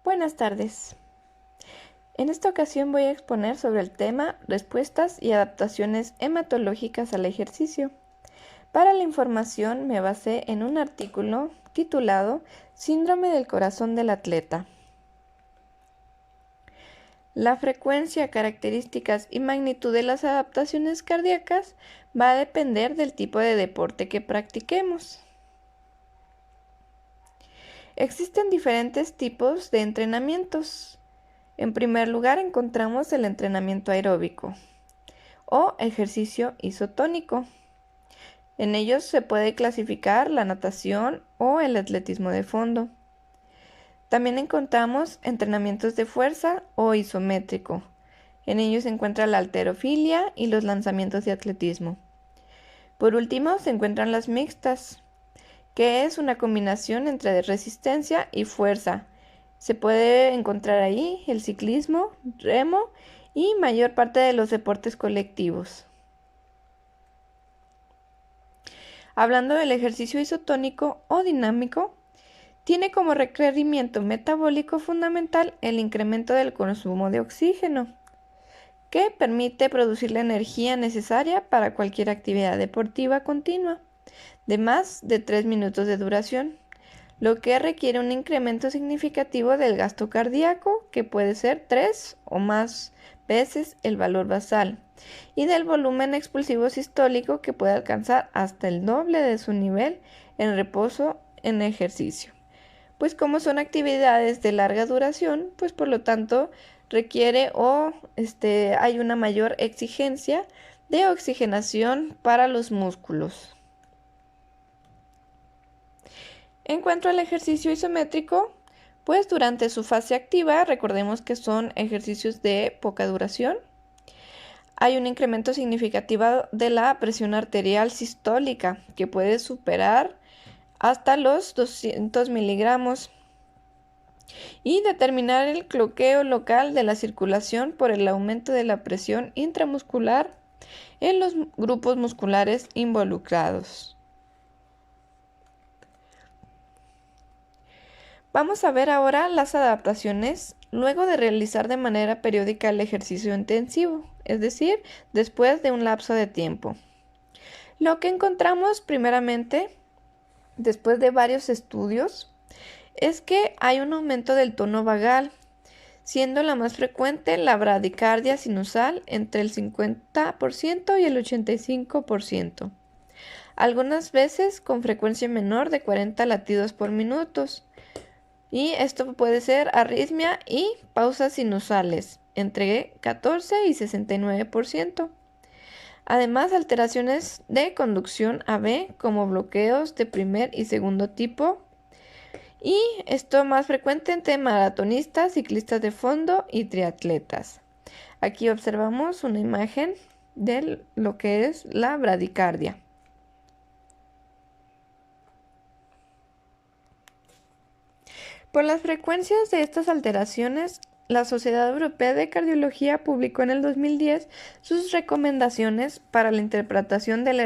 Buenas tardes. En esta ocasión voy a exponer sobre el tema respuestas y adaptaciones hematológicas al ejercicio. Para la información me basé en un artículo titulado Síndrome del corazón del atleta. La frecuencia, características y magnitud de las adaptaciones cardíacas va a depender del tipo de deporte que practiquemos. Existen diferentes tipos de entrenamientos. En primer lugar encontramos el entrenamiento aeróbico o ejercicio isotónico. En ellos se puede clasificar la natación o el atletismo de fondo. También encontramos entrenamientos de fuerza o isométrico. En ellos se encuentra la halterofilia y los lanzamientos de atletismo. Por último se encuentran las mixtas, que es una combinación entre resistencia y fuerza. Se puede encontrar ahí el ciclismo, remo y mayor parte de los deportes colectivos. Hablando del ejercicio isotónico o dinámico, tiene como requerimiento metabólico fundamental el incremento del consumo de oxígeno, que permite producir la energía necesaria para cualquier actividad deportiva continua, de más de 3 minutos de duración, lo que requiere un incremento significativo del gasto cardíaco, que puede ser 3 o más veces el valor basal, y del volumen expulsivo sistólico, que puede alcanzar hasta el doble de su nivel en reposo en ejercicio. Pues como son actividades de larga duración, pues por lo tanto requiere hay una mayor exigencia de oxigenación para los músculos. En cuanto al ejercicio isométrico, pues durante su fase activa, recordemos que son ejercicios de poca duración. Hay un incremento significativo de la presión arterial sistólica, que puede superar hasta los 200 miligramos, y determinar el bloqueo local de la circulación por el aumento de la presión intramuscular en los grupos musculares involucrados. Vamos a ver ahora las adaptaciones luego de realizar de manera periódica el ejercicio intensivo, es decir, después de un lapso de tiempo. Lo que encontramos primeramente, después de varios estudios, es que hay un aumento del tono vagal, siendo la más frecuente la bradicardia sinusal entre el 50% y el 85%. Algunas veces con frecuencia menor de 40 latidos por minuto. Y esto puede ser arritmia y pausas sinusales, entre 14 y 69%. Además, alteraciones de conducción AB, como bloqueos de primer y segundo tipo. Y esto más frecuente entre maratonistas, ciclistas de fondo y triatletas. Aquí observamos una imagen de lo que es la bradicardia. Por las frecuencias de estas alteraciones, la Sociedad Europea de Cardiología publicó en el 2010 sus recomendaciones para la interpretación del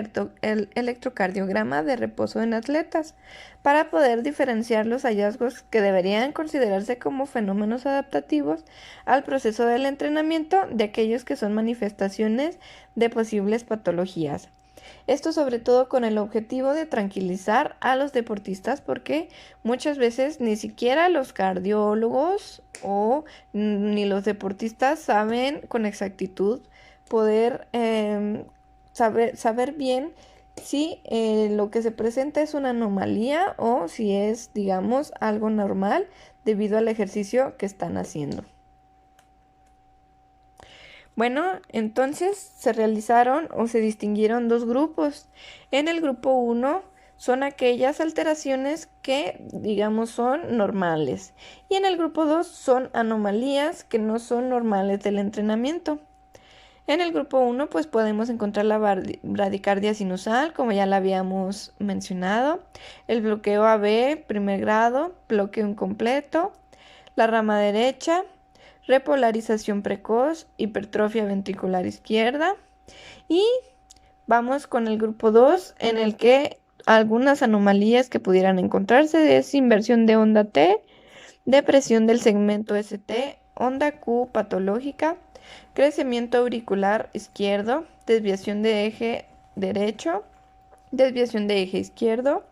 electrocardiograma de reposo en atletas, para poder diferenciar los hallazgos que deberían considerarse como fenómenos adaptativos al proceso del entrenamiento de aquellos que son manifestaciones de posibles patologías. Esto sobre todo con el objetivo de tranquilizar a los deportistas, porque muchas veces ni siquiera los cardiólogos ni los deportistas saben con exactitud poder saber bien si lo que se presenta es una anomalía o si es, digamos, algo normal debido al ejercicio que están haciendo. Bueno, entonces se realizaron o se distinguieron dos grupos. En el grupo 1 son aquellas alteraciones que, digamos, son normales. Y en el grupo 2 son anomalías que no son normales del entrenamiento. En el grupo 1 pues podemos encontrar la bradicardia sinusal, como ya la habíamos mencionado, el bloqueo AB primer grado, bloqueo incompleto, la rama derecha, repolarización precoz, hipertrofia ventricular izquierda. Y vamos con el grupo 2, en el que algunas anomalías que pudieran encontrarse es inversión de onda T, depresión del segmento ST, onda Q patológica, crecimiento auricular izquierdo, desviación de eje derecho, desviación de eje izquierdo,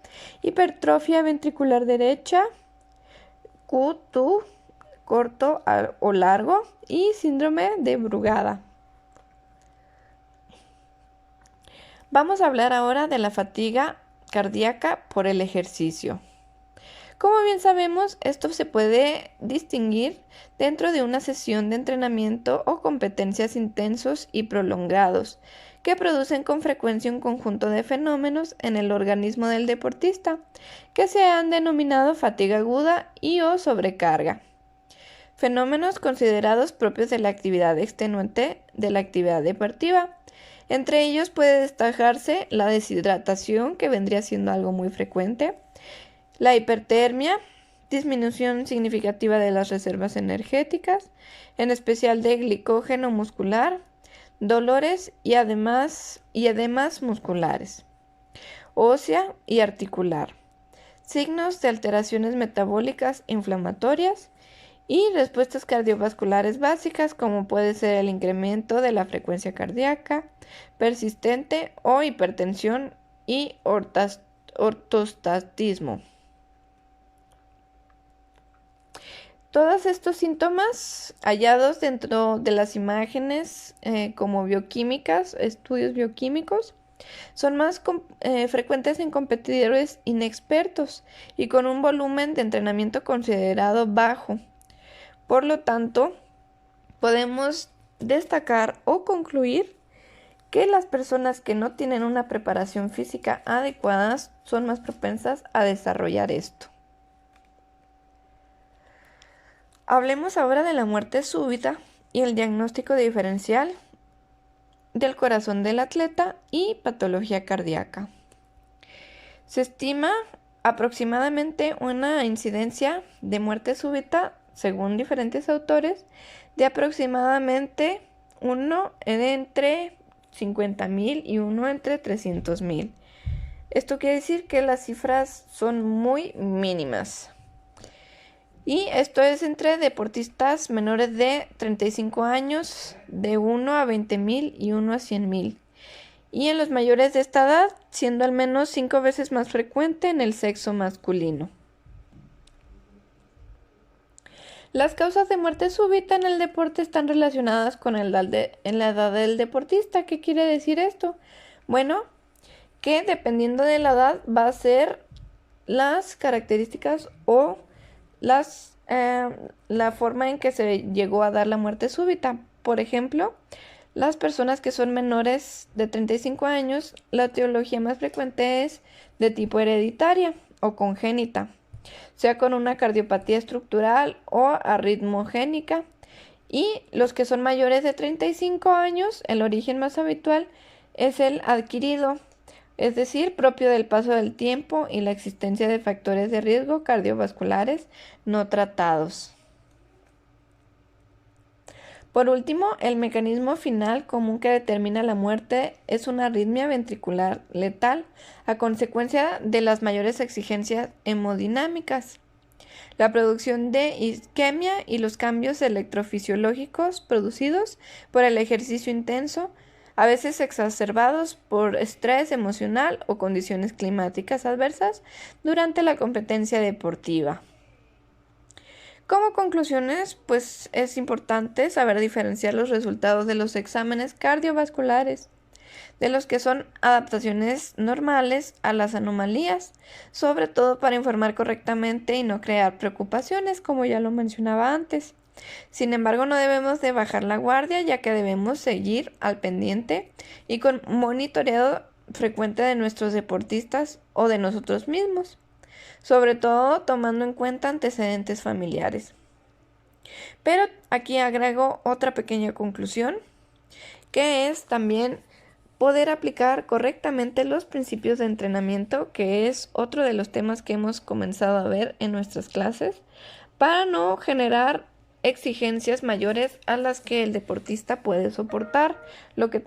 hipertrofia ventricular derecha, Q2 corto o largo y síndrome de Brugada. Vamos a hablar ahora de la fatiga cardíaca por el ejercicio. Como bien sabemos, esto se puede distinguir dentro de una sesión de entrenamiento o competencias intensos y prolongados, que producen con frecuencia un conjunto de fenómenos en el organismo del deportista, que se han denominado fatiga aguda y o sobrecarga. Fenómenos considerados propios de la actividad extenuante de la actividad deportiva. Entre ellos puede destacarse la deshidratación, que vendría siendo algo muy frecuente, la hipertermia, disminución significativa de las reservas energéticas, en especial de glicógeno muscular, dolores y edemas musculares, ósea y articular, signos de alteraciones metabólicas inflamatorias y respuestas cardiovasculares básicas, como puede ser el incremento de la frecuencia cardíaca persistente o hipertensión y ortostatismo. Todos estos síntomas hallados dentro de las imágenes como bioquímicas, estudios bioquímicos, son más frecuentes en competidores inexpertos y con un volumen de entrenamiento considerado bajo. Por lo tanto, podemos destacar o concluir que las personas que no tienen una preparación física adecuada son más propensas a desarrollar esto. Hablemos ahora de la muerte súbita y el diagnóstico diferencial del corazón del atleta y patología cardíaca. Se estima aproximadamente una incidencia de muerte súbita, según diferentes autores, de aproximadamente uno entre 50,000 y uno entre 300,000. Esto quiere decir que las cifras son muy mínimas. Y esto es entre deportistas menores de 35 años, de 1 a 20,000 y 1 a 100,000. Y en los mayores de esta edad, siendo al menos 5 veces más frecuente en el sexo masculino. Las causas de muerte súbita en el deporte están relacionadas con la edad del deportista. ¿Qué quiere decir esto? Bueno, que dependiendo de la edad va a ser las características o la forma en que se llegó a dar la muerte súbita. Por ejemplo, las personas que son menores de 35 años, la etiología más frecuente es de tipo hereditaria o congénita, sea con una cardiopatía estructural o arritmogénica. Y los que son mayores de 35 años, el origen más habitual es el adquirido, es decir, propio del paso del tiempo y la existencia de factores de riesgo cardiovasculares no tratados. Por último, el mecanismo final común que determina la muerte es una arritmia ventricular letal a consecuencia de las mayores exigencias hemodinámicas, la producción de isquemia y los cambios electrofisiológicos producidos por el ejercicio intenso, a veces exacerbados por estrés emocional o condiciones climáticas adversas durante la competencia deportiva. Como conclusiones, pues es importante saber diferenciar los resultados de los exámenes cardiovasculares de los que son adaptaciones normales a las anomalías, sobre todo para informar correctamente y no crear preocupaciones, como ya lo mencionaba antes. Sin embargo, no debemos de bajar la guardia, ya que debemos seguir al pendiente y con monitoreado frecuente de nuestros deportistas o de nosotros mismos, sobre todo tomando en cuenta antecedentes familiares. Pero aquí agrego otra pequeña conclusión, que es también poder aplicar correctamente los principios de entrenamiento, que es otro de los temas que hemos comenzado a ver en nuestras clases, para no generar exigencias mayores a las que el deportista puede soportar, lo que